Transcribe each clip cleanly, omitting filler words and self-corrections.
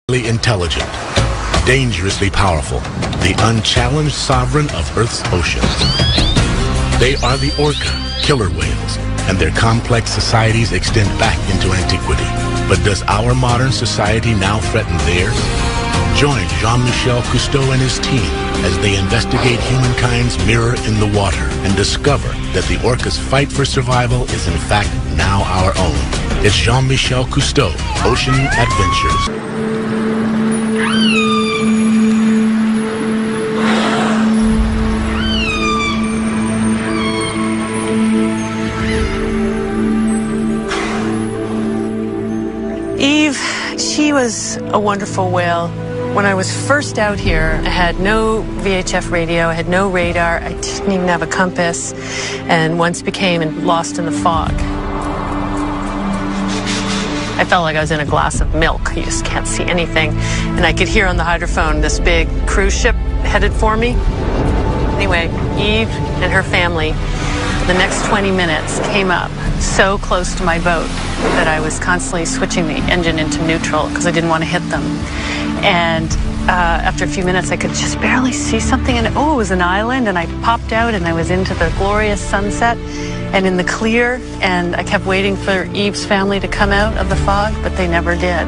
Intelligent, dangerously powerful, the unchallenged sovereign of Earth's oceans. They are the orca, killer whales, and their complex societies extend back into antiquity. But does our modern society now threaten theirs? Join Jean-Michel Cousteau and his team as they investigate humankind's mirror in the water and discover that the orca's fight for survival is in fact now our own. It's Jean-Michel Cousteau, Ocean Adventures. She was a wonderful whale. When I was first out here, I had no VHF radio, I had no radar, I didn't even have a compass, and once became lost in the fog. I felt like I was in a glass of milk. You just can't see anything. And I could hear on the hydrophone this big cruise ship headed for me. Anyway, Eve and her family, the next 20 minutes, came up so close to my boat that I was constantly switching the engine into neutral because I didn't want to hit them. And after a few minutes, I could just barely see something, and it was an island, and I popped out, and I was into the glorious sunset and in the clear, and I kept waiting for Eve's family to come out of the fog, but they never did.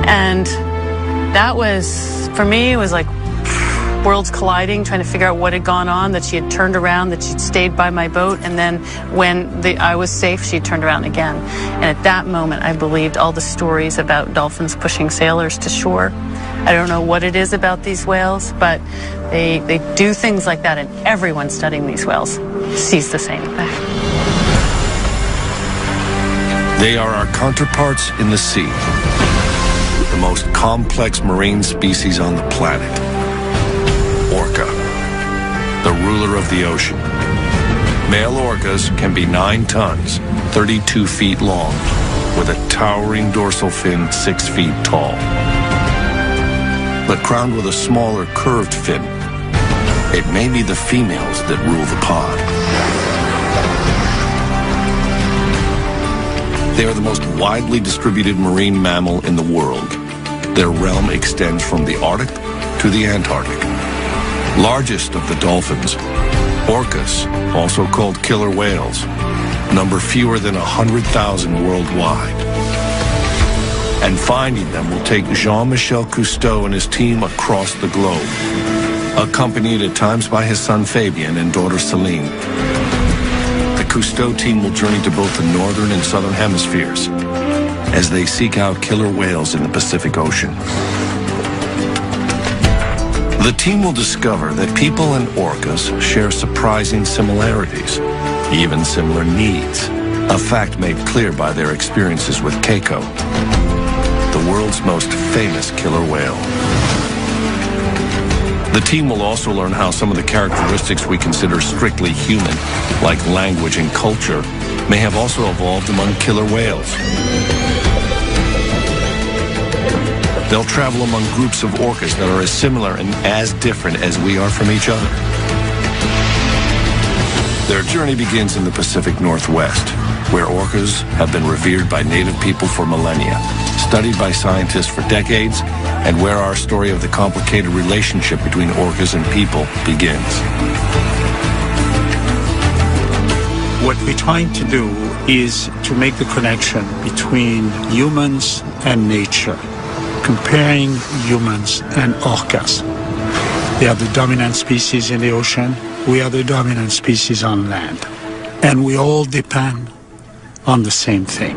And that was, for me, it was like worlds colliding, trying to figure out what had gone on, that she had turned around, that she'd stayed by my boat, and then when I was safe, she turned around again. And at that moment, I believed all the stories about dolphins pushing sailors to shore. I don't know what it is about these whales, but they do things like that, and everyone studying these whales sees the same thing. They are our counterparts in the sea, the most complex marine species on the planet. Orca, the ruler of the ocean. Male orcas can be 9 tons, 32 feet long, with a towering dorsal fin 6 feet tall. But crowned with a smaller curved fin, it may be the females that rule the pod. They are the most widely distributed marine mammal in the world. Their realm extends from the Arctic to the Antarctic. Largest of the dolphins, orcas, also called killer whales, number fewer than 100,000 worldwide. And finding them will take Jean-Michel Cousteau and his team across the globe, accompanied at times by his son Fabien and daughter Celine. The Cousteau team will journey to both the northern and southern hemispheres as they seek out killer whales in the Pacific Ocean. The team will discover that people and orcas share surprising similarities, even similar needs, a fact made clear by their experiences with Keiko, the world's most famous killer whale. The team will also learn how some of the characteristics we consider strictly human, like language and culture, may have also evolved among killer whales. They'll travel among groups of orcas that are as similar and as different as we are from each other. Their journey begins in the Pacific Northwest, where orcas have been revered by native people for millennia, studied by scientists for decades, and where our story of the complicated relationship between orcas and people begins. What we're trying to do is to make the connection between humans and nature, comparing humans and orcas. They are the dominant species in the ocean. We are the dominant species on land. And we all depend on the same thing.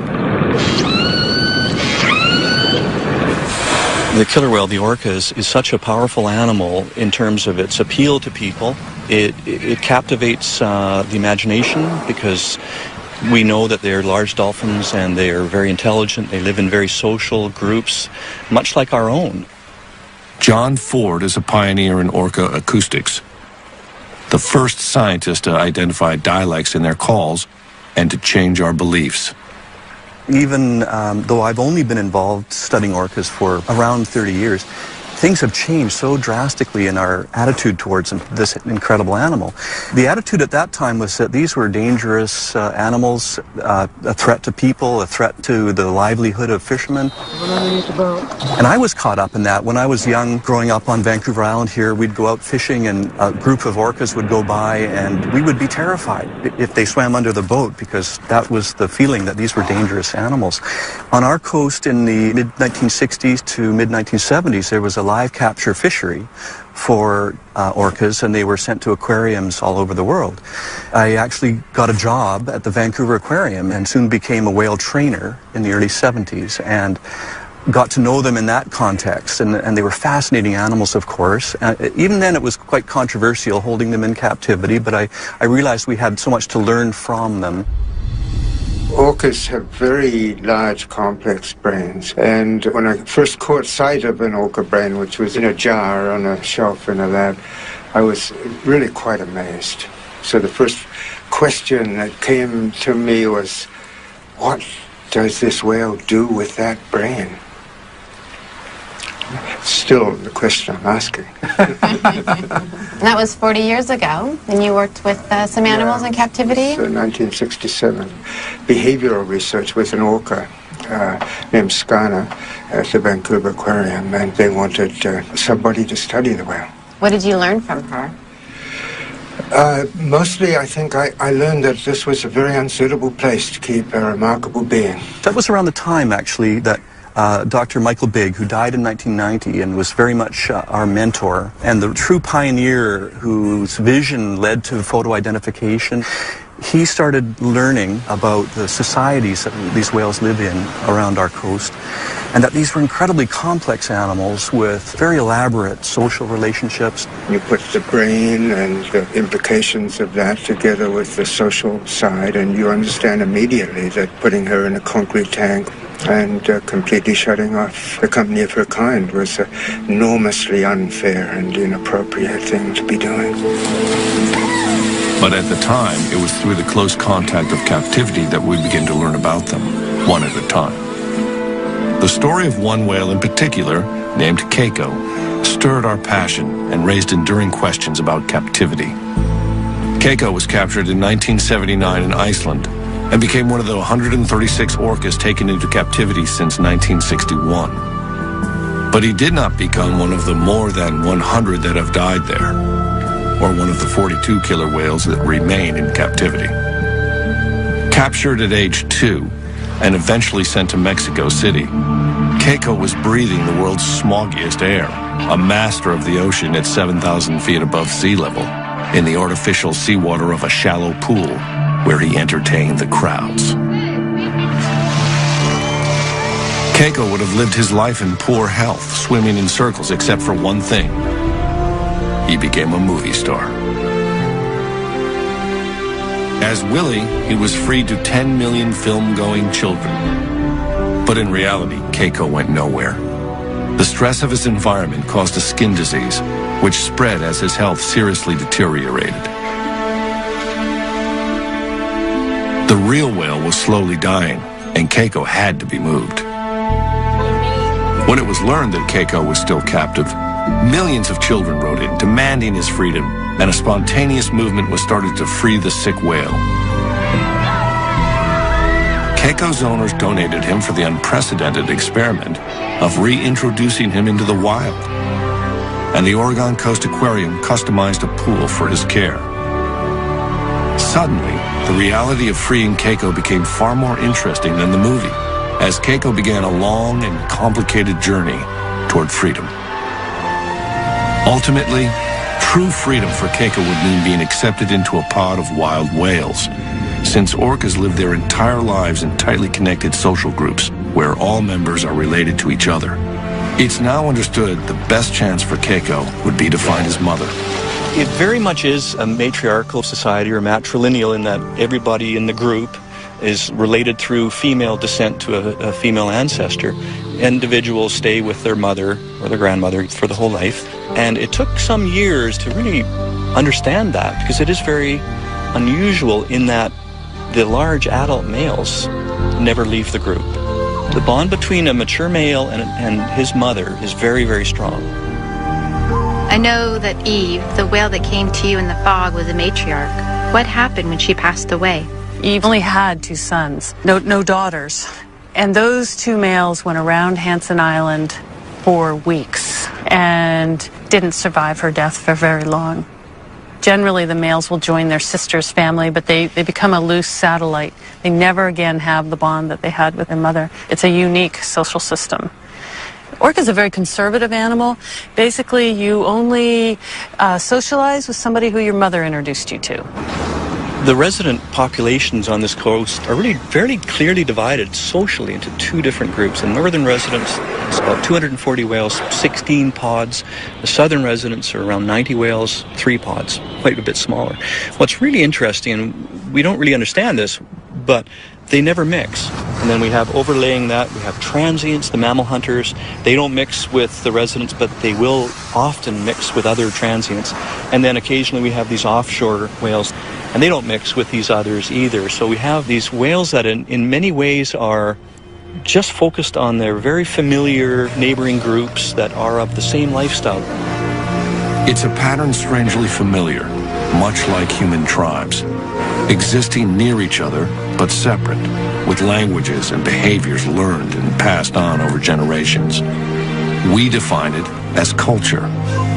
The killer whale, the orcas, is such a powerful animal in terms of its appeal to people. It captivates the imagination because we know that they're large dolphins and they are very intelligent. They live in very social groups, much like our own. John Ford is a pioneer in orca acoustics, the first scientist to identify dialects in their calls and to change our beliefs. Even though I've only been involved studying orcas for around 30 years, things have changed so drastically in our attitude towards this incredible animal. The attitude at that time was that these were dangerous animals, a threat to people, a threat to the livelihood of fishermen. And I was caught up in that. When I was young, growing up on Vancouver Island here, we'd go out fishing and a group of orcas would go by and we would be terrified if they swam under the boat, because that was the feeling that these were dangerous animals. On our coast in the mid-1960s to mid-1970s, there was a live capture fishery for orcas, and they were sent to aquariums all over the world. I actually got a job at the Vancouver Aquarium and soon became a whale trainer in the early 70s, and got to know them in that context, and they were fascinating animals, of course. Even then it was quite controversial holding them in captivity, but I realized we had so much to learn from them. Orcas have very large, complex brains, and when I first caught sight of an orca brain, which was in a jar on a shelf in a lab, I was really quite amazed. So the first question that came to me was, what does this whale do with that brain? Still the question I'm asking. That was 40 years ago, and you worked with some animals in captivity? So 1967. Behavioral research with an orca named Skana at the Vancouver Aquarium, and they wanted somebody to study the whale. What did you learn from her? Mostly, I think I learned that this was a very unsuitable place to keep a remarkable being. That was around the time, actually, that Dr. Michael Bigg, who died in 1990 and was very much our mentor and the true pioneer whose vision led to photo identification, he started learning about the societies that these whales live in around our coast, and that these were incredibly complex animals with very elaborate social relationships. You put the brain and the implications of that together with the social side, and you understand immediately that putting her in a concrete tank and completely shutting off the company of her kind was an enormously unfair and inappropriate thing to be doing. But at the time, it was through the close contact of captivity that we begin to learn about them, one at a time. The story of one whale in particular, named Keiko, stirred our passion and raised enduring questions about captivity. Keiko was captured in 1979 in Iceland and became one of the 136 orcas taken into captivity since 1961. But he did not become one of the more than 100 that have died there, or one of the 42 killer whales that remain in captivity. Captured at age 2 and eventually sent to Mexico City, Keiko was breathing the world's smoggiest air, a master of the ocean at 7,000 feet above sea level, in the artificial seawater of a shallow pool where he entertained the crowds. Keiko would have lived his life in poor health, swimming in circles, except for one thing. He became a movie star. As Willie, he was free to 10 million film-going children. But in reality, Keiko went nowhere. The stress of his environment caused a skin disease, which spread as his health seriously deteriorated. The real whale was slowly dying, and Keiko had to be moved. When it was learned that Keiko was still captive, millions of children wrote in, demanding his freedom, and a spontaneous movement was started to free the sick whale. Keiko's owners donated him for the unprecedented experiment of reintroducing him into the wild, and the Oregon Coast Aquarium customized a pool for his care. Suddenly, the reality of freeing Keiko became far more interesting than the movie, as Keiko began a long and complicated journey toward freedom. Ultimately, true freedom for Keiko would mean being accepted into a pod of wild whales, since orcas live their entire lives in tightly connected social groups where all members are related to each other. It's now understood the best chance for Keiko would be to find his mother. It very much is a matriarchal society, or matrilineal, in that everybody in the group is related through female descent to a female ancestor. Individuals stay with their mother or their grandmother for the whole life. And it took some years to really understand that, because it is very unusual in that the large adult males never leave the group. The bond between a mature male and his mother is very, very strong. I know that Eve, the whale that came to you in the fog, was a matriarch. What happened when she passed away? Eve only had 2 sons, no daughters. And those 2 males went around Hansen Island for weeks and didn't survive her death for very long. Generally, the males will join their sister's family, but they become a loose satellite. They never again have the bond that they had with their mother. It's a unique social system. Orca is a very conservative animal. Basically, you only socialize with somebody who your mother introduced you to. The resident populations on this coast are really fairly clearly divided socially into 2 different groups. The northern residents, it's about 240 whales, 16 pods. The southern residents are around 90 whales, 3 pods, quite a bit smaller. What's really interesting, and we don't really understand this, but they never mix. And then we have overlaying that, we have transients, the mammal hunters. They don't mix with the residents, but they will often mix with other transients. And then occasionally we have these offshore whales, and they don't mix with these others either. So we have these whales that in many ways are just focused on their very familiar neighboring groups that are of the same lifestyle. It's a pattern strangely familiar, much like human tribes, existing near each other but separate, with languages and behaviors learned and passed on over generations. We define it as culture,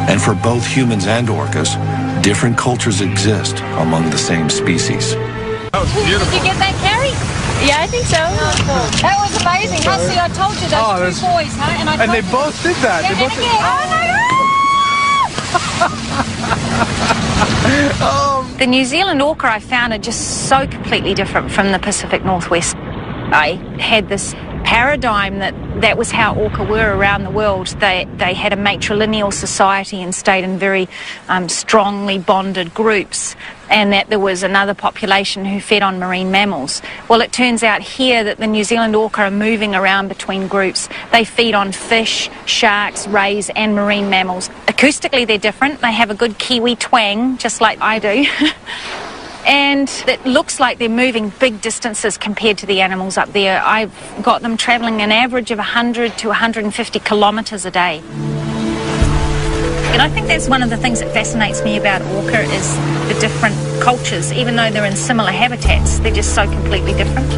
and for both humans and orcas, different cultures exist among the same species. That was beautiful. Did you get that, Carrie? Yeah, I think so. That was amazing. Huh? See, I told you those 2 boys, huh? And they both did that. Yeah, They both and again. Oh my God! The New Zealand orca I found are just so completely different from the Pacific Northwest. I had this paradigm that was how orca were around the world. They had a matrilineal society and stayed in very strongly bonded groups, and that there was another population who fed on marine mammals. Well, it turns out here that the New Zealand orca are moving around between groups. They feed on fish, sharks, rays, and marine mammals. Acoustically, they're different. They have a good Kiwi twang, just like I do. And it looks like they're moving big distances compared to the animals up there. I've got them travelling an average of 100 to 150 kilometres a day. And I think that's one of the things that fascinates me about orca is the different cultures. Even though they're in similar habitats, they're just so completely different.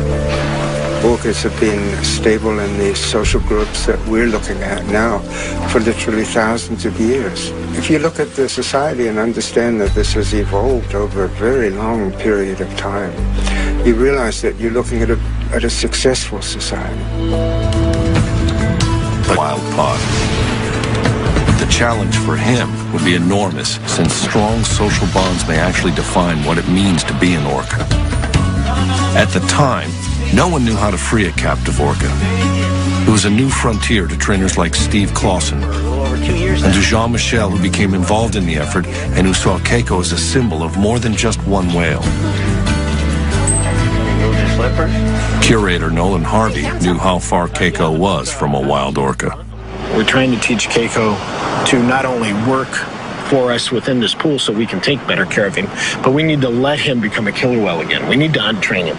Orcas have been stable in these social groups that we're looking at now for literally thousands of years. If you look at the society and understand that this has evolved over a very long period of time, you realize that you're looking at a successful society. The wild pod. The challenge for him would be enormous, since strong social bonds may actually define what it means to be an orca. At the time, no one knew how to free a captive orca. It was a new frontier to trainers like Steve Clausen and to Jean-Michel, who became involved in the effort and who saw Keiko as a symbol of more than just one whale. Curator Nolan Harvey knew how far Keiko was from a wild orca. We're trying to teach Keiko to not only work for us within this pool so we can take better care of him, but we need to let him become a killer whale again. We need to untrain him.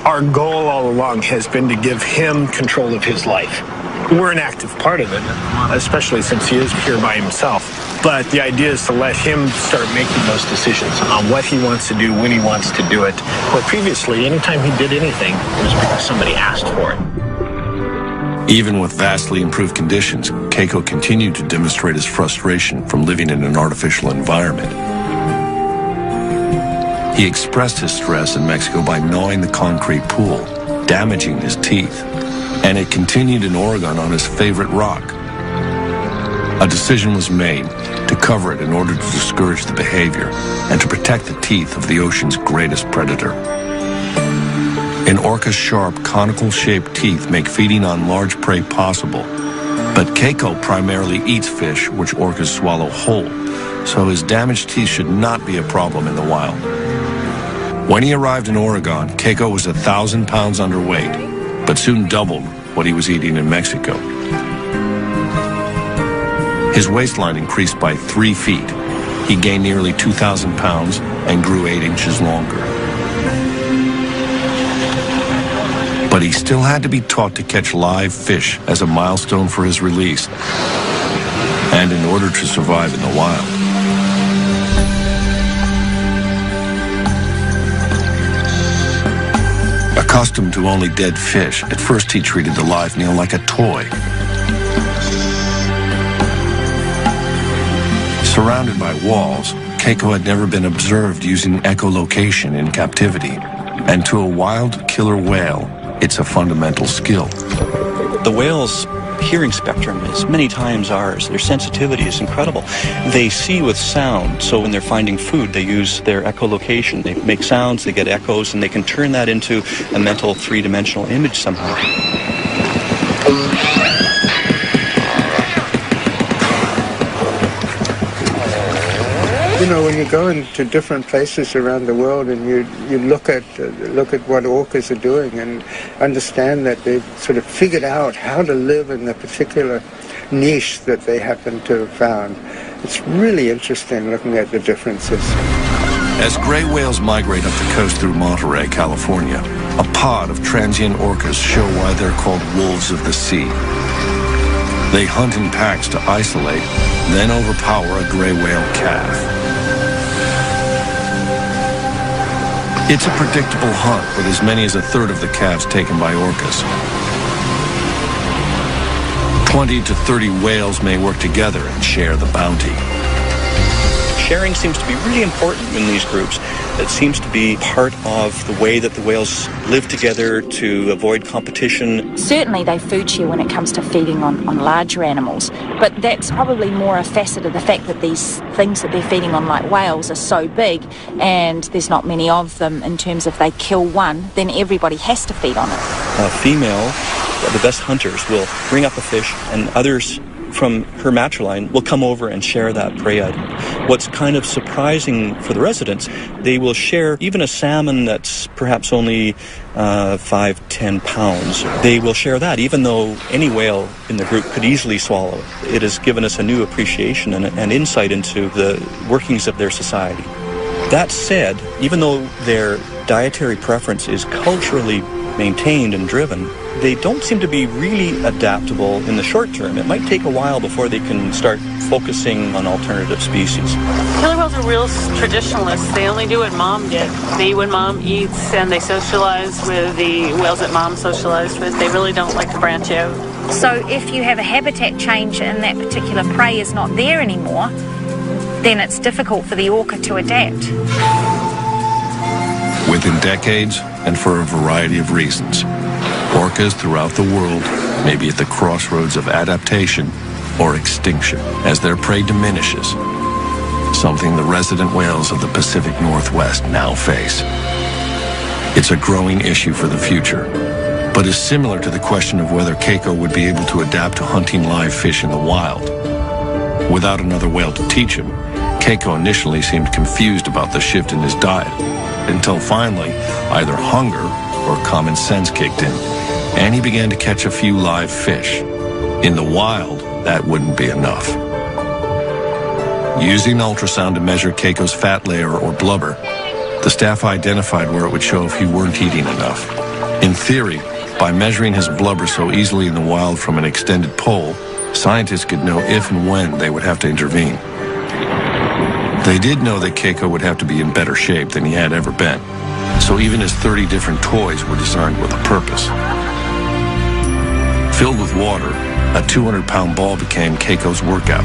Our goal all along has been to give him control of his life. We're an active part of it, especially since he is here by himself. But the idea is to let him start making those decisions on what he wants to do, when he wants to do it. Where previously, anytime he did anything, it was because somebody asked for it. Even with vastly improved conditions, Keiko continued to demonstrate his frustration from living in an artificial environment. He expressed his stress in Mexico by gnawing the concrete pool, damaging his teeth, and it continued in Oregon on his favorite rock. A decision was made to cover it in order to discourage the behavior and to protect the teeth of the ocean's greatest predator. An orca's sharp, conical-shaped teeth make feeding on large prey possible, but Keiko primarily eats fish which orcas swallow whole, so his damaged teeth should not be a problem in the wild. When he arrived in Oregon, Keiko was 1,000 pounds underweight, but soon doubled what he was eating in Mexico. His waistline increased by 3 feet. He gained nearly 2,000 pounds and grew 8 inches longer. But he still had to be taught to catch live fish as a milestone for his release. and in order to survive in the wild. Accustomed to only dead fish, at first he treated the live meal like a toy. Surrounded by walls, Keiko had never been observed using echolocation in captivity, and to a wild killer whale, it's a fundamental skill. The whale's hearing spectrum is many times ours. Their sensitivity is incredible. They see with sound, so when they're finding food, they use their echolocation. They make sounds, they get echoes, and they can turn that into a mental three-dimensional image somehow. You know, when you go into different places around the world and you look at what orcas are doing and understand that they've sort of figured out how to live in the particular niche that they happen to have found, it's really interesting looking at the differences. As gray whales migrate up the coast through Monterey, California, a pod of transient orcas show why they're called wolves of the sea. They hunt in packs to isolate, then overpower a gray whale calf. It's a predictable hunt, with as many as a third of the calves taken by orcas. 20 to 30 whales may work together and share the bounty. Sharing seems to be really important in these groups. It seems to be part of the way that the whales live together to avoid competition. Certainly they food share when it comes to feeding on larger animals, but that's probably more a facet of the fact that these things that they're feeding on, like whales, are so big and there's not many of them. In terms of, if they kill one, then everybody has to feed on it. A female, the best hunters, will bring up a fish, and others from her matriline will come over and share that prey item. What's kind of surprising for the residents, they will share even a salmon that's perhaps only 5-10 pounds. They will share that, even though any whale in the group could easily swallow it. It has given us a new appreciation and insight into the workings of their society. That said, even though their dietary preference is culturally maintained and driven, they don't seem to be really adaptable in the short term. It might take a while before they can start focusing on alternative species. Killer whales are real traditionalists. They only do what mom did. They eat when mom eats, and they socialize with the whales that mom socialized with. They really don't like to branch out. So if you have a habitat change and that particular prey is not there anymore, then it's difficult for the orca to adapt. Within decades, and for a variety of reasons, orcas throughout the world may be at the crossroads of adaptation or extinction as their prey diminishes, something the resident whales of the Pacific Northwest now face. It's a growing issue for the future, but is similar to the question of whether Keiko would be able to adapt to hunting live fish in the wild. Without another whale to teach him, Keiko initially seemed confused about the shift in his diet, until finally either hunger or common sense kicked in, and he began to catch a few live fish. In the wild, that wouldn't be enough. Using ultrasound to measure Keiko's fat layer or blubber, the staff identified where it would show if he weren't eating enough. In theory, by measuring his blubber so easily in the wild from an extended pole, scientists could know if and when they would have to intervene. They did know that Keiko would have to be in better shape than he had ever been, so even his 30 different toys were designed with a purpose. Filled with water, a 200-pound ball became Keiko's workout.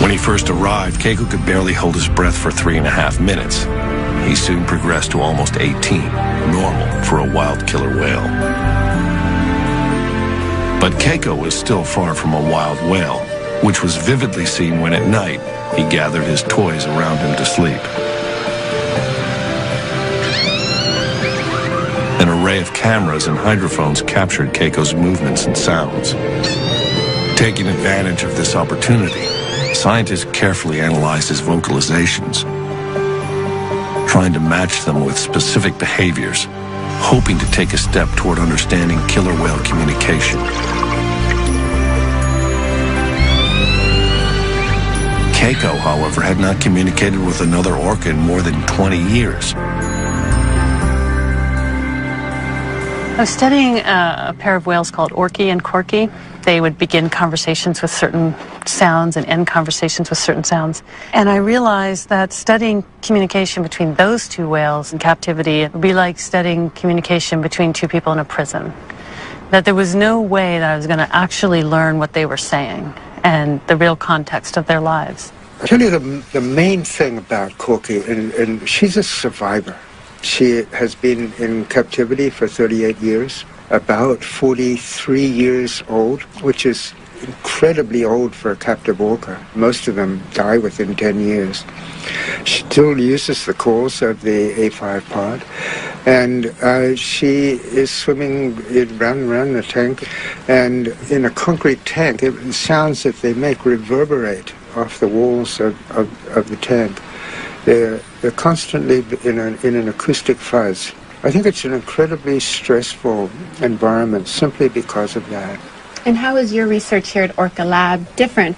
When he first arrived, Keiko could barely hold his breath for 3.5 minutes. He soon progressed to almost 18, normal for a wild killer whale. But Keiko was still far from a wild whale, which was vividly seen when at night he gathered his toys around him to sleep. An array of cameras and hydrophones captured Keiko's movements and sounds. Taking advantage of this opportunity, scientists carefully analyzed his vocalizations, trying to match them with specific behaviors, hoping to take a step toward understanding killer whale communication. Keiko, however, had not communicated with another orca in more than 20 years. I was studying a pair of whales called Orky and Corky. they would begin conversations with certain sounds and end conversations with certain sounds. And I realized that studying communication between those two whales in captivity would be like studying communication between two people in a prison. That there was no way that I was going to actually learn what they were saying and the real context of their lives. I'll tell you the main thing about Corky, and she's a survivor. She has been in captivity for 38 years, about 43 years old, which is incredibly old for a captive orca. Most of them die within 10 years. She still uses the calls of the A5 pod, and she is swimming round and round the tank, and in a concrete tank, the sounds that they make reverberate off the walls of the tank. They're constantly in an acoustic fuzz. I think it's an incredibly stressful environment simply because of that. And how is your research here at Orca Lab different?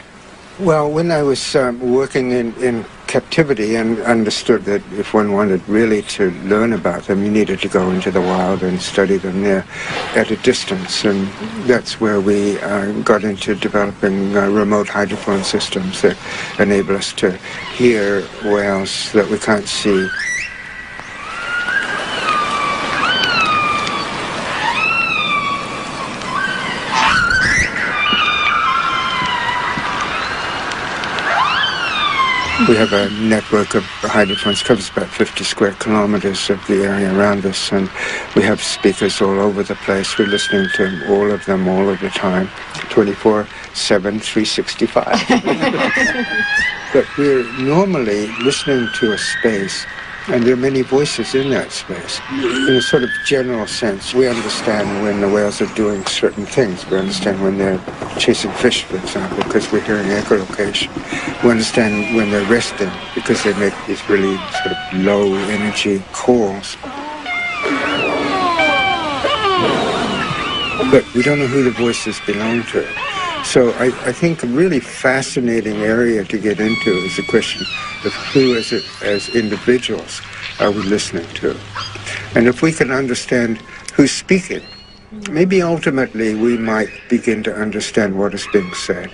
Well, when I was working in captivity and understood that if one wanted really to learn about them, you needed to go into the wild and study them there at a distance. And that's where we got into developing remote hydrophone systems that enable us to hear whales that we can't see. We have a network of hydrophones, covers about 50 square kilometers of the area around us, and we have speakers all over the place. We're listening to all of them all of the time, 24/7, 365. But we're normally listening to a space, and there are many voices in that space. In a sort of general sense, we understand when the whales are doing certain things. We understand when they're chasing fish, for example, because we're hearing echolocation. We understand when they're resting, because they make these really sort of low-energy calls. But we don't know who the voices belong to. So I think a really fascinating area to get into is the question of who as individuals are we listening to. And if we can understand who's speaking, maybe ultimately we might begin to understand what is being said.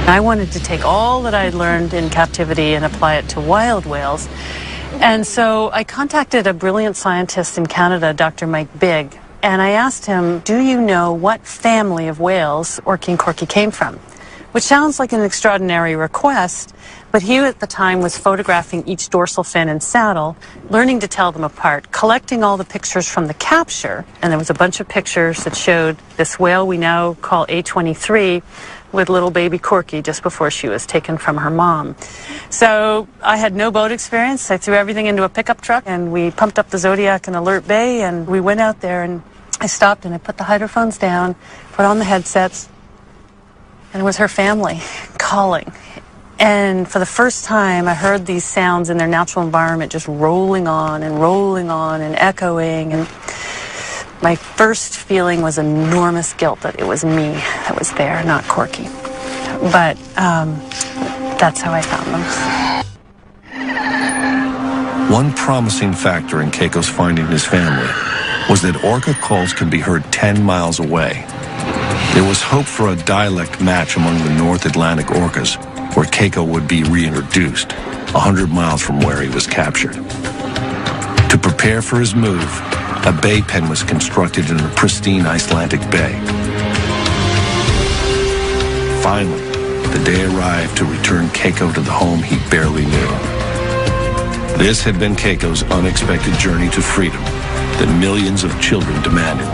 I wanted to take all that I learned in captivity and apply it to wild whales. And so I contacted a brilliant scientist in Canada, Dr. Mike Bigg, and I asked him, do you know what family of whales Orca and Corky came from? Which sounds like an extraordinary request, but he at the time was photographing each dorsal fin and saddle, learning to tell them apart, collecting all the pictures from the capture, and there was a bunch of pictures that showed this whale we now call A23 with little baby Corky just before she was taken from her mom. So I had no boat experience. I threw everything into a pickup truck and we pumped up the Zodiac in Alert Bay, and we went out there, and I stopped and I put the hydrophones down, put on the headsets, and it was her family calling. And for the first time, I heard these sounds in their natural environment just rolling on and echoing. And my first feeling was enormous guilt that it was me that was there, not Corky. But that's how I found them. One promising factor in Keiko's finding his family was that orca calls can be heard 10 miles away. There was hope for a dialect match among the North Atlantic orcas, where Keiko would be reintroduced, 100 miles from where he was captured. To prepare for his move, a bay pen was constructed in a pristine Icelandic bay. Finally, the day arrived to return Keiko to the home he barely knew. This had been Keiko's unexpected journey to freedom that millions of children demanded,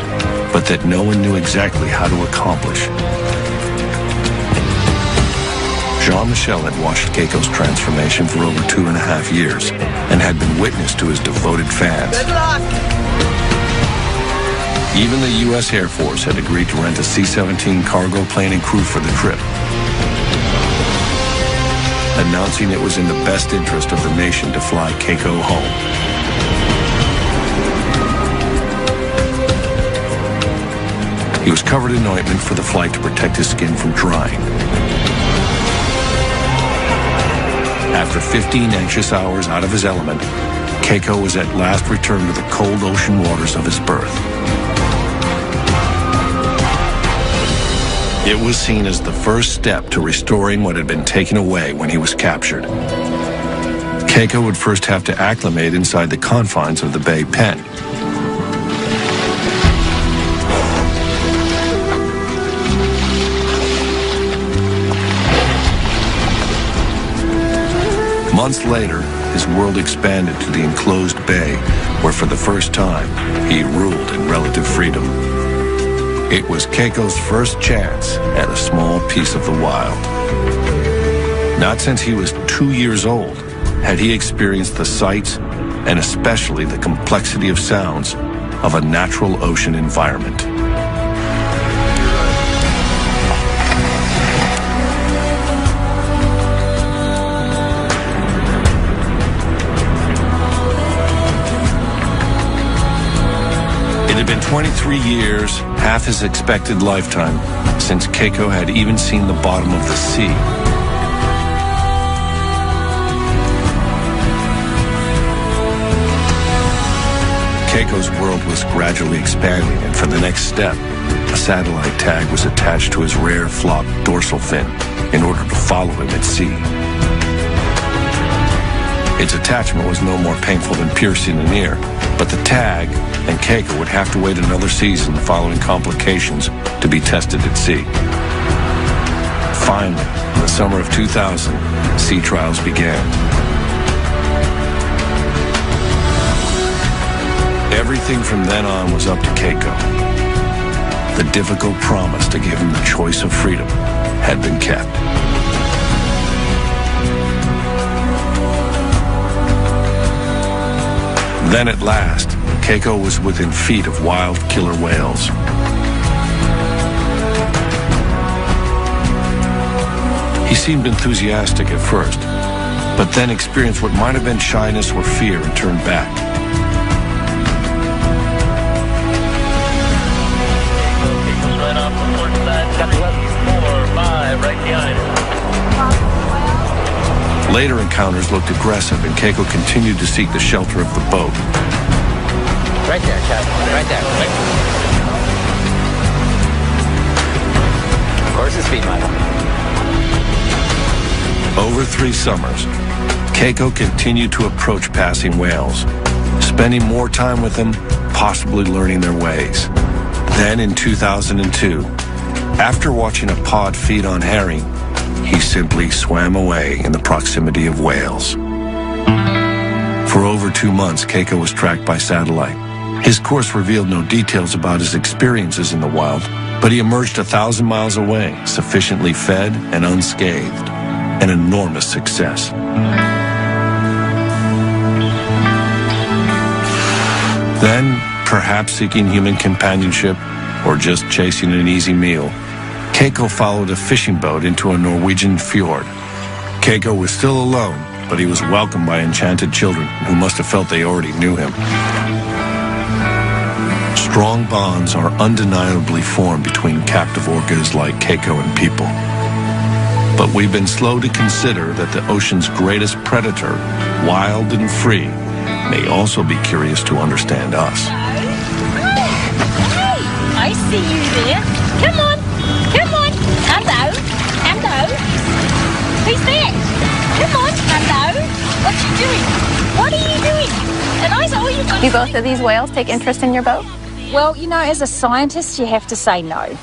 but that no one knew exactly how to accomplish. Jean-Michel had watched Keiko's transformation for over 2.5 years and had been witness to his devoted fans. Good luck! Even the U.S. Air Force had agreed to rent a C-17 cargo plane and crew for the trip, announcing it was in the best interest of the nation to fly Keiko home. He was covered in ointment for the flight to protect his skin from drying. After 15 anxious hours out of his element, Keiko was at last returned to the cold ocean waters of his birth. It was seen as the first step to restoring what had been taken away when he was captured. Keiko would first have to acclimate inside the confines of the Bay pen. Months later, his world expanded to the enclosed bay, where for the first time, he ruled in relative freedom. It was Keiko's first chance at a small piece of the wild. Not since he was 2 years old had he experienced the sights and especially the complexity of sounds of a natural ocean environment. It had been 23 years, half his expected lifetime, since Keiko had even seen the bottom of the sea. Keiko's world was gradually expanding, and for the next step, a satellite tag was attached to his rare flopped dorsal fin in order to follow him at sea. Its attachment was no more painful than piercing an ear, but the tag and Keiko would have to wait another season following complications to be tested at sea. Finally, in the summer of 2000, sea trials began. Everything from then on was up to Keiko. The difficult promise to give him the choice of freedom had been kept. Then at last, Keiko was within feet of wild killer whales. He seemed enthusiastic at first, but then experienced what might have been shyness or fear and turned back. Later encounters looked aggressive, and Keiko continued to seek the shelter of the boat. Right there, Chad. Right there. Of course it's speed model. Over 3 summers, Keiko continued to approach passing whales, spending more time with them, possibly learning their ways. Then in 2002, after watching a pod feed on herring, he simply swam away in the proximity of whales. For over 2 months, Keiko was tracked by satellite. His course revealed no details about his experiences in the wild, but he emerged 1,000 miles away, sufficiently fed and unscathed. An enormous success. Then, perhaps seeking human companionship or just chasing an easy meal, Keiko followed a fishing boat into a Norwegian fjord. Keiko was still alone, but he was welcomed by enchanted children who must have felt they already knew him. Strong bonds are undeniably formed between captive orcas like Keiko and people. But we've been slow to consider that the ocean's greatest predator, wild and free, may also be curious to understand us. Hey, I see you there. Come on. Come on. Hello. Hello. Who's that? Come on. Hello. What you doing? What are you doing? And I said, oh, you got. Do both of these whales take interest in your boat? Well, you know, as a scientist, you have to say no.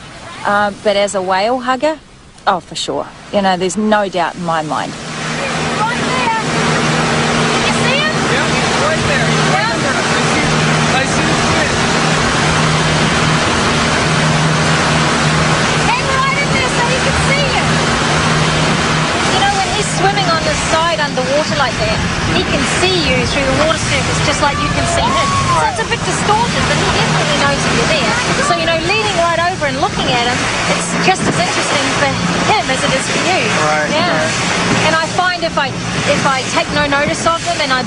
But as a whale hugger, oh, for sure. You know, there's no doubt in my mind. Right there. You see him? Yeah, he's right there. He's right under us. I see his fin. Hang right in there so you can see him. You know, when he's swimming on the side underwater like that, he can see you through the water surface just like you can see him. So it's a bit distorted, but he definitely knows that you're there. So, you know, leaning right over and looking at him, it's just as interesting for him as it is for you. Right. Yeah. Right. And I find if I take no notice of them and I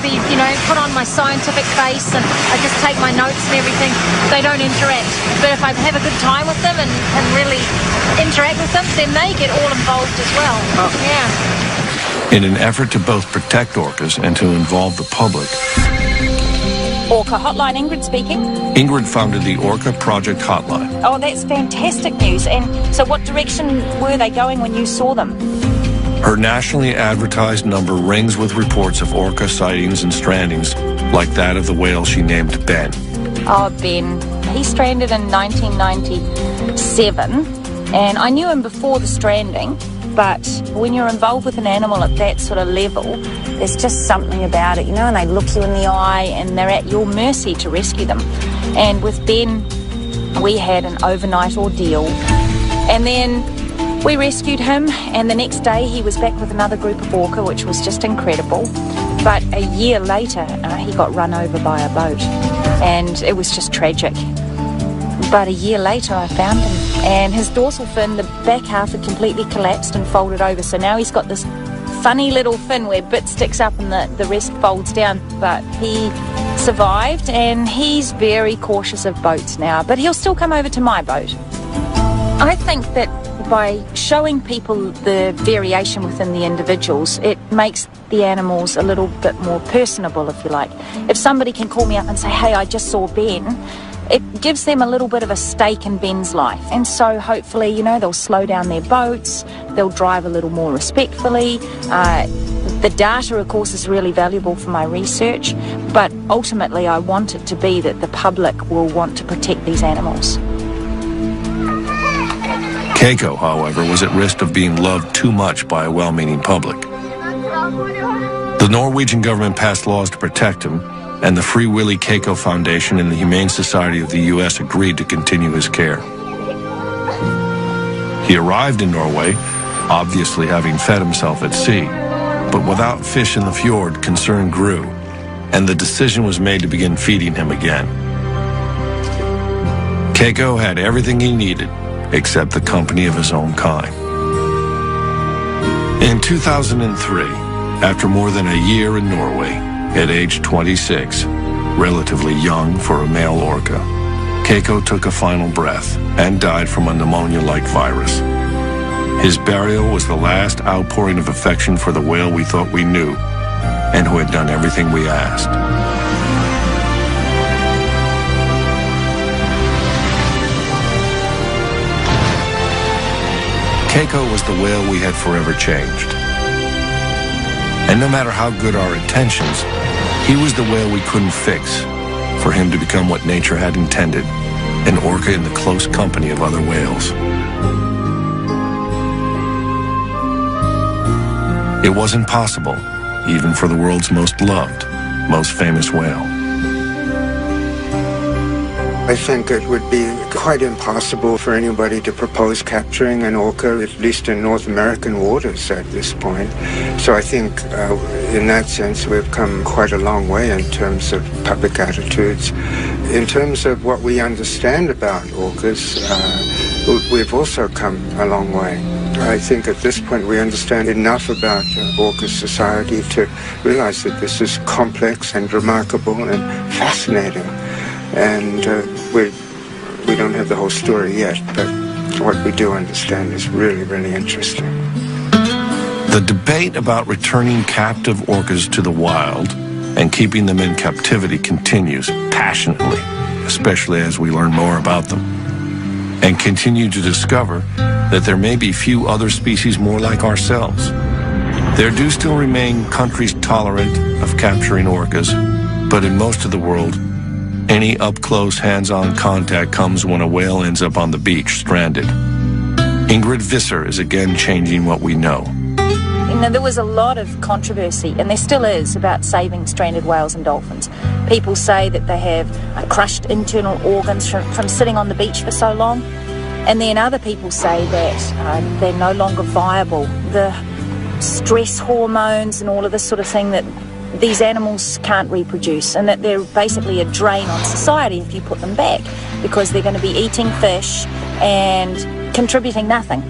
put on my scientific face and I just take my notes and everything, they don't interact. But if I have a good time with them and really interact with them, then they get all involved as well. Oh. Yeah. In an effort to both protect orcas and to involve the public, Orca Hotline, Ingrid speaking. Ingrid founded the Orca Project Hotline. Oh, that's fantastic news. And so what direction were they going when you saw them? Her nationally advertised number rings with reports of orca sightings and strandings like that of the whale she named Ben. Oh, Ben. He stranded in 1997, and I knew him before the stranding, but when you're involved with an animal at that sort of level, there's just something about it, and they look you in the eye and they're at your mercy to rescue them. And with Ben, we had an overnight ordeal, and then we rescued him, and the next day he was back with another group of orca, which was just incredible. But a year later, he got run over by a boat, and it was just tragic. But a year later, I found him, and his dorsal fin, the back half, had completely collapsed and folded over. So now he's got this funny little fin where bit sticks up and the rest folds down. But he survived, and he's very cautious of boats now. But he'll still come over to my boat. I think that by showing people the variation within the individuals, it makes the animals a little bit more personable, if you like. If somebody can call me up and say, hey, I just saw Ben, it gives them a little bit of a stake in Ben's life. And so hopefully, they'll slow down their boats, they'll drive a little more respectfully. The data, of course, is really valuable for my research, but ultimately I want it to be that the public will want to protect these animals. Keiko, however, was at risk of being loved too much by a well-meaning public. The Norwegian government passed laws to protect him, and the Free Willy Keiko Foundation and the Humane Society of the U.S. agreed to continue his care. He arrived in Norway, obviously having fed himself at sea, but without fish in the fjord, concern grew, and the decision was made to begin feeding him again. Keiko had everything he needed, except the company of his own kind. In 2003, after more than a year in Norway, at age 26, relatively young for a male orca, Keiko took a final breath and died from a pneumonia-like virus. His burial was the last outpouring of affection for the whale we thought we knew and who had done everything we asked. Keiko was the whale we had forever changed. And no matter how good our intentions, he was the whale we couldn't fix for him to become what nature had intended, an orca in the close company of other whales. It wasn't possible, even for the world's most loved, most famous whale. I think it would be quite impossible for anybody to propose capturing an orca, at least in North American waters at this point. So I think in that sense we've come quite a long way in terms of public attitudes. In terms of what we understand about orcas, we've also come a long way. I think at this point we understand enough about orca society to realize that this is complex and remarkable and fascinating. And we don't have the whole story yet, but what we do understand is really, really interesting. The debate about returning captive orcas to the wild and keeping them in captivity continues passionately, especially as we learn more about them, and continue to discover that there may be few other species more like ourselves. There do still remain countries tolerant of capturing orcas, but in most of the world, any up-close, hands-on contact comes when a whale ends up on the beach, stranded. Ingrid Visser is again changing what we know. There was a lot of controversy, and there still is, about saving stranded whales and dolphins. People say that they have crushed internal organs from sitting on the beach for so long, and then other people say that they're no longer viable. The stress hormones and all of this sort of thing, that these animals can't reproduce, and that they're basically a drain on society if you put them back, because they're going to be eating fish and contributing nothing.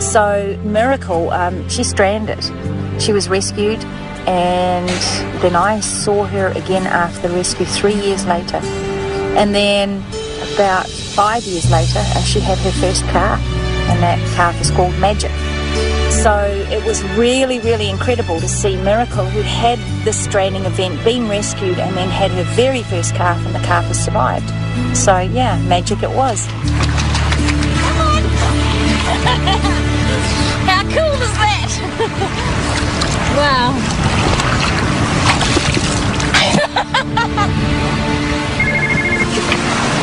So Miracle, she's stranded. She was rescued, and then I saw her again after the rescue 3 years later. And then about 5 years later, she had her first calf, and that calf is called Magic. So it was really, really incredible to see Miracle, who had this drowning event, been rescued and then had her very first calf, and the calf has survived. So yeah, magic it was. Come on! How cool is that? Wow.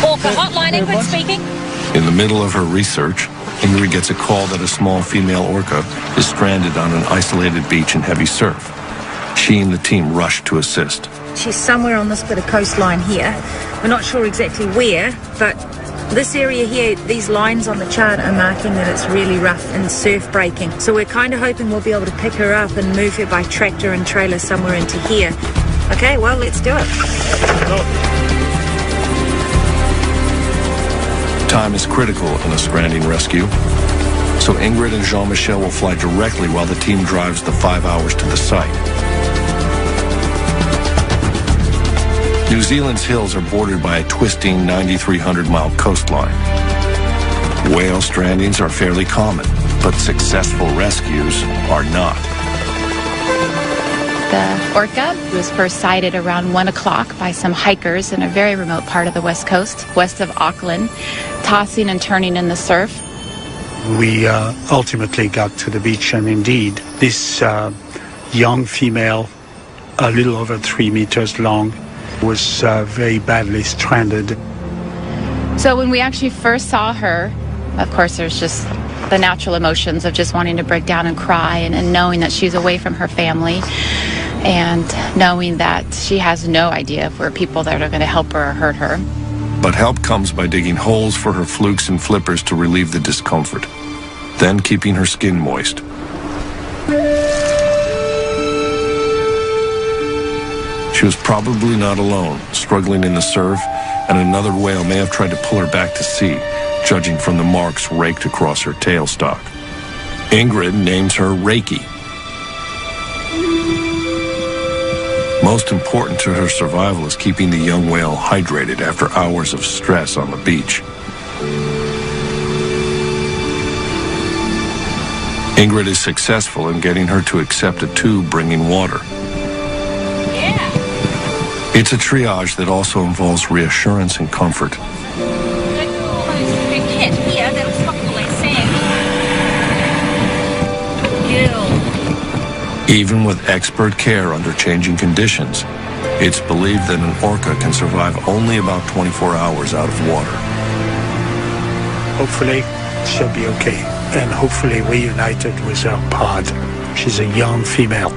Orca hotline, Ingrid speaking. In the middle of her research, Ingrid gets a call that a small female orca is stranded on an isolated beach in heavy surf. She and the team rush to assist. She's somewhere on this bit of coastline here. We're not sure exactly where, but this area here, these lines on the chart are marking that it's really rough and surf breaking. So we're kind of hoping we'll be able to pick her up and move her by tractor and trailer somewhere into here. Okay, well, let's do it. Time is critical in a stranding rescue, so Ingrid and Jean-Michel will fly directly while the team drives the 5 hours to the site. New Zealand's hills are bordered by a twisting 9,300-mile coastline. Whale strandings are fairly common, but successful rescues are not. The orca was first sighted around 1 o'clock by some hikers in a very remote part of the west coast, west of Auckland, tossing and turning in the surf. We ultimately got to the beach, and indeed, this young female, a little over 3 meters long, was very badly stranded. So when we actually first saw her, of course, there's just the natural emotions of just wanting to break down and cry, and knowing that she's away from her family, and knowing that she has no idea if we're people that are going to help her or hurt her. But help comes by digging holes for her flukes and flippers to relieve the discomfort, then keeping her skin moist. She was probably not alone, struggling in the surf, and another whale may have tried to pull her back to sea, judging from the marks raked across her tailstock. Ingrid names her Reiki. Most important to her survival is keeping the young whale hydrated after hours of stress on the beach. Ingrid is successful in getting her to accept a tube bringing water. Yeah. It's a triage that also involves reassurance and comfort. Even with expert care under changing conditions, it's believed that an orca can survive only about 24 hours out of water. Hopefully, she'll be okay, and hopefully reunited with her pod. She's a young female,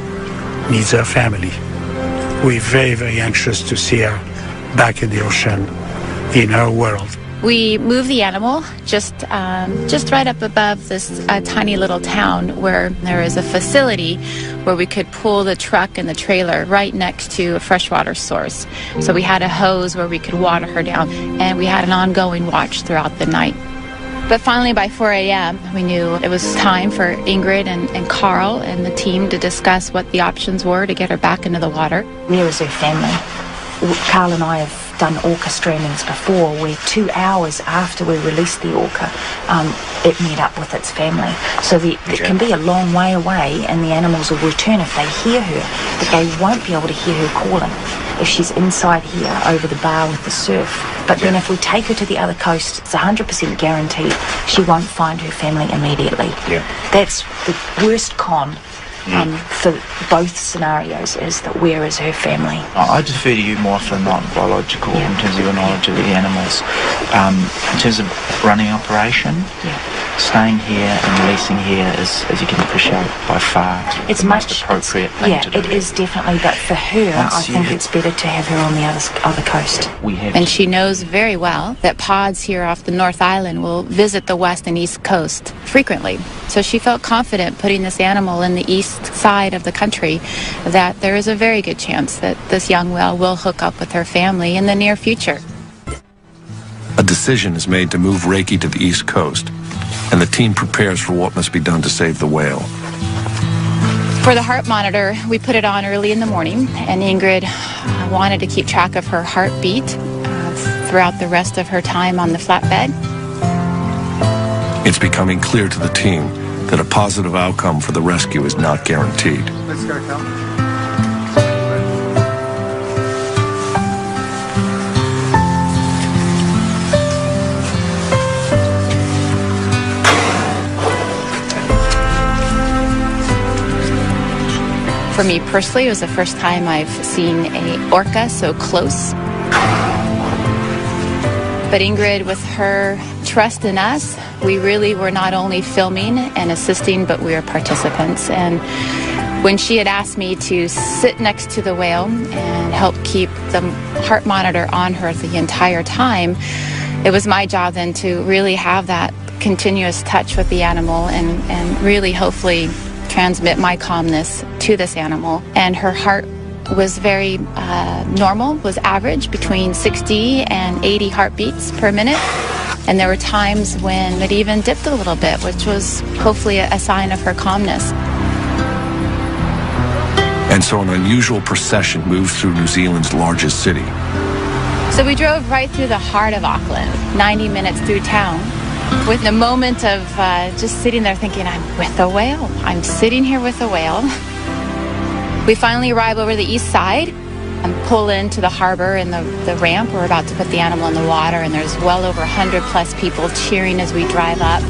needs her family. We're very, very anxious to see her back in the ocean, in her world. We moved the animal just right up above this tiny little town where there is a facility where we could pull the truck and the trailer right next to a freshwater source. So we had a hose where we could water her down, and we had an ongoing watch throughout the night. But finally, by 4 a.m., we knew it was time for Ingrid and Carl and the team to discuss what the options were to get her back into the water. There is her family. Carl and I have done orca strandings before, where 2 hours after we released the orca, it met up with its family. So it can be a long way away, and the animals will return if they hear her, but they won't be able to hear her calling if she's inside here over the bar with the surf. But then if we take her to the other coast, it's 100% guaranteed she won't find her family immediately. That's the worst con for both scenarios, is that where is her family? I defer to you more often than not, biological, in terms of your knowledge of the animals. In terms of running operation, staying here and releasing here is, as you can appreciate, by far it's the much most appropriate thing to do. It is definitely, but for her, I think it's better to have her on the other coast. And she knows very well that pods here off the North Island will visit the west and east coast frequently. So she felt confident putting this animal in the east side of the country, that there is a very good chance that this young whale will hook up with her family in the near future. A decision is made to move Reiki to the east coast, and the team prepares for what must be done to save the whale. For the heart monitor, we put it on early in the morning, and Ingrid wanted to keep track of her heartbeat throughout the rest of her time on the flatbed. It's becoming clear to the team that a positive outcome for the rescue is not guaranteed. Let's go, Cal. For me personally, it was the first time I've seen an orca so close. But Ingrid, with her trust in us, we really were not only filming and assisting, but we were participants. And when she had asked me to sit next to the whale and help keep the heart monitor on her the entire time, it was my job then to really have that continuous touch with the animal and really hopefully transmit my calmness to this animal. And her heart was very normal, was average, between 60 and 80 heartbeats per minute. And there were times when it even dipped a little bit, which was hopefully a sign of her calmness. And so an unusual procession moves through New Zealand's largest city. So we drove right through the heart of Auckland, 90 minutes through town, with the moment of just sitting there thinking, I'm with a whale. I'm sitting here with a whale. We finally arrive over the east side and pull into the harbor and the ramp. We're about to put the animal in the water, and there's well over 100 plus people cheering as we drive up.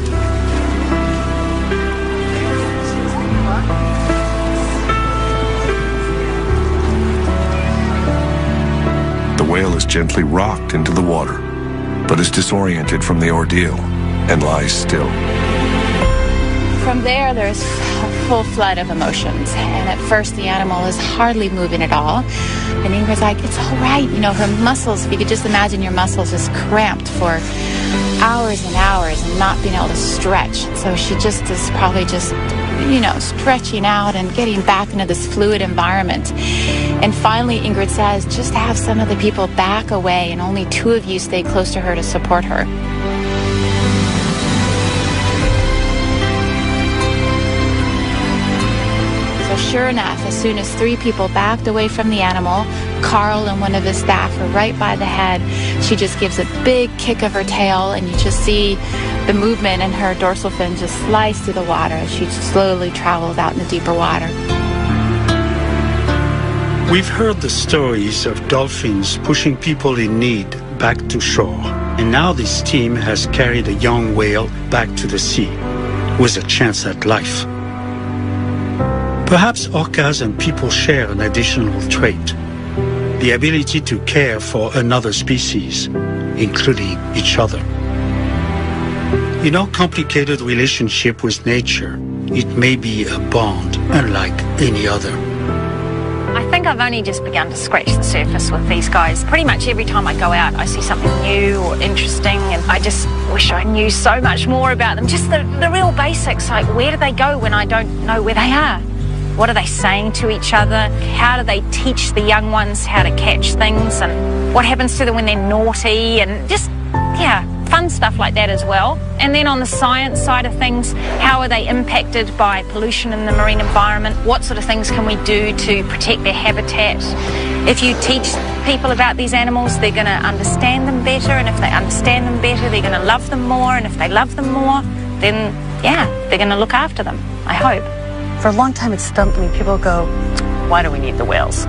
The whale is gently rocked into the water, but is disoriented from the ordeal and lies still. From there's a full flood of emotions. And at first the animal is hardly moving at all. And Ingrid's like, it's all right. You know, her muscles, if you could just imagine your muscles just cramped for hours and hours and not being able to stretch. So she just is probably just, you know, stretching out and getting back into this fluid environment. And finally Ingrid says, just have some of the people back away and only 2 of you stay close to her to support her. So sure enough, as soon as 3 people backed away from the animal, Carl and one of his staff were right by the head. She just gives a big kick of her tail, and you just see the movement in her dorsal fin just slice through the water as she slowly travels out in the deeper water. We've heard the stories of dolphins pushing people in need back to shore. And now this team has carried a young whale back to the sea with a chance at life. Perhaps orcas and people share an additional trait, the ability to care for another species, including each other. In our complicated relationship with nature, it may be a bond unlike any other. I think I've only just begun to scratch the surface with these guys. Pretty much every time I go out, I see something new or interesting, and I just wish I knew so much more about them. Just the real basics, like where do they go when I don't know where they are? What are they saying to each other? How do they teach the young ones how to catch things? And what happens to them when they're naughty? And just, yeah, fun stuff like that as well. And then on the science side of things, how are they impacted by pollution in the marine environment? What sort of things can we do to protect their habitat? If you teach people about these animals, they're going to understand them better. And if they understand them better, they're going to love them more. And if they love them more, then, yeah, they're going to look after them, I hope. For a long time, it stumped me. People go, why do we need the whales?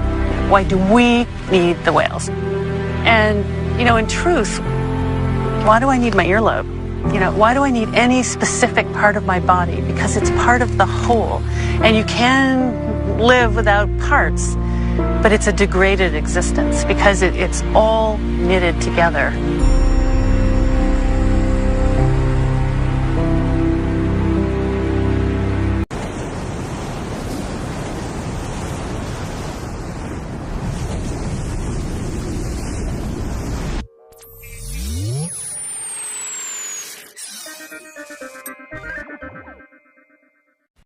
Why do we need the whales? And, you know, in truth, why do I need my earlobe? You know, why do I need any specific part of my body? Because it's part of the whole. And you can live without parts, but it's a degraded existence because it's all knitted together.